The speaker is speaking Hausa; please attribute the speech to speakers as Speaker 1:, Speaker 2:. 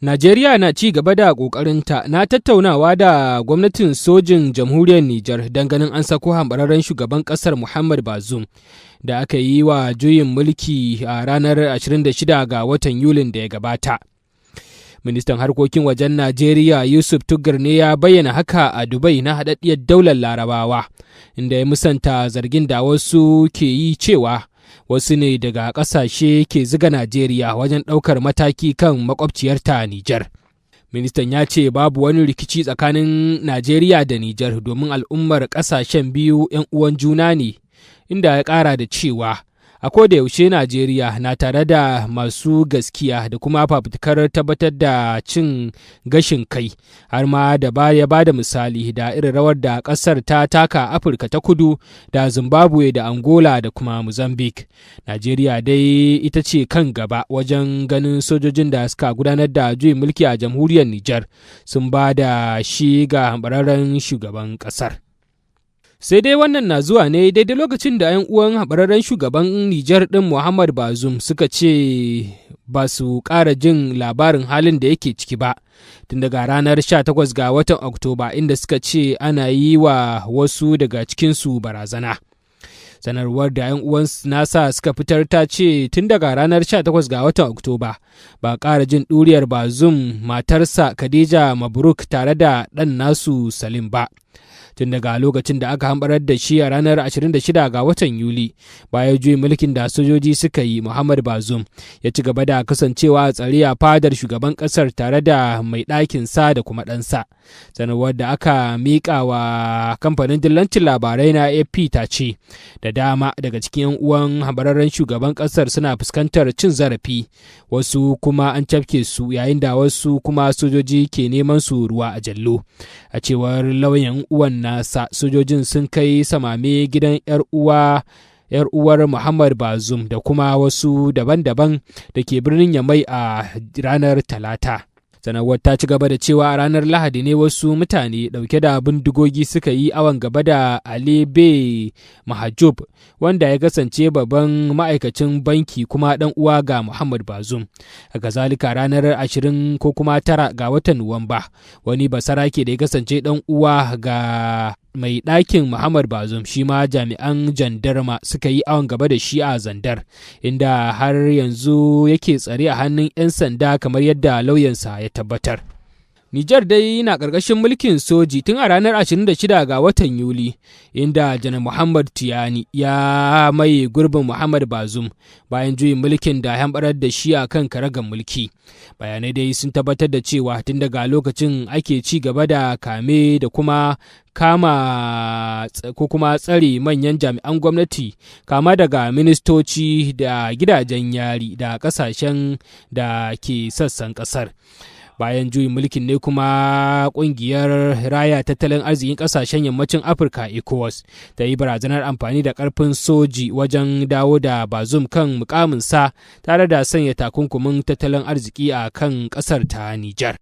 Speaker 1: Najeriya na ci gaba da ƙoƙarinta na tattaunawa da gwamnatin sojin jamhuriyar Nijar don ganin an sako hambararren shugaban ƙasar Muhammad Bazoum da aka yi wa juyin mulki a ranar 26 ga watan Yulin da ya gabata. Ministan harkokin wajen Najeriya Yusuf Tugar ne ya bayyana haka a Dubai na haɗaɗɗiyar daular Larabawa, inda ya musanta zargin da wasu ke yi cewa wasu ne daga ƙasashe ke ziga Najeriya wajen ɗaukar mataki kan makwabciyarta Nijar. Ministan ya ce babu wani rikici tsakanin Najeriya da Nijar domin al'ummar ƙasashen biyu 'yan uwan juna ne, inda ya ƙara da cewa a koda yaushe Najeriya na tare da masu gaskiya da kuma fafutukar tabbatar da cin gashin kai, har ma da ya ba da misali da irin rawar da ƙasar ta taka Afirka ta Kudu da Zimbabwe da Angola da kuma Mozambique. Najeriya dai ita ce kan gaba wajen ganin sojojin da suka gudanar da juyin mulki a jamhuriyar Nijar sun ba da shi ga hambararren shugaban ƙasar. Sai dai wannan na zuwa ne daidai lokacin da 'yan uwan haɓararren shugaban Nijar ɗin Muhammad Bazoum suka ce ba su ƙara jin labarin halin da yake ciki ba tun daga ranar 18 ga watan Oktoba, inda suka ce ana yi wa wasu daga cikinsu barazana. Sanarwar da 'yan uwan nasa suka fitar ta ce tun daga ranar 18 ga watan Oktoba ba ƙara jin ɗuriyar Bazoum, matarsa Khadija Mabruk tare da ɗan nasu Salim ba. Tun daga lokacin da aka hambarar da shi a ranar 26 ga watan Yuli, bayan juyin mulkin da sojoji suka yi, Muhammad Bazoum ya ci gaba da kasancewa a tsare a fadar shugaban ƙasar tare da mai ɗakin sa da kuma ɗansa. Sanarwar da aka miƙa wa kamfanin dillancin labarai na AP ta ce da dama daga cikin 'yan uwan hambararren shugaban ƙasar suna fuskantar cin zarafi, wasu kuma an cafke su, yayin da wasu kuma sojoji ke neman su ruwa a jallo. A cewar lauyan uwan nasa, sojojin sun kai samame gidan 'yar uwar Muhammad Bazoum da kuma wasu daban-daban da ke birnin Yamai a ranar Talata. Sanarwar ta ci gaba da cewa a ranar Lahadi ne wasu mutane ɗauke da bindigogi suka yi awon gaba da Ali Bey Mahjoub, wanda ya kasance babban ma'aikacin banki kuma ɗan uwa ga Muhammad Bazoum. Haka zalika ranar 20 ko kuma 9 ga watan Nuwamba, wani basarake da ya kasance ɗan uwa ga mai ɗakin Muhammad Bazoum, shi ma jami'an jandarma suka yi awon gaba da shi a Zandar, inda har yanzu yake tsare a hannun 'yan sanda kamar yadda lauyansa ya tabbatar. Nijar dai na ƙarƙashin mulkin soji tun a ranar 26 ga watan Yuli, inda Janar Muhammad Tiyani ya maye gurbin Muhammad Bazoum bayan juyin mulkin da hamɓarar da shi a kan karagar mulki. Bayanai dai sun tabbatar da cewa tun daga lokacin ake ci gaba da kame da kuma tsare manyan jami'an gwamnati, kama daga ministoci da gidajen yari da ƙasashen da ke sassan ƙasar. Bayan juyin mulkin ne kuma kungiyar raya tattalin arzikin kasashen yammacin Afirka ECOWAS ta yi barazanar amfani da karfin soji wajen dawo da Bazoum kan mukaminsa tare da sanya takunkumin tattalin arziki a kan kasar ta Nijar.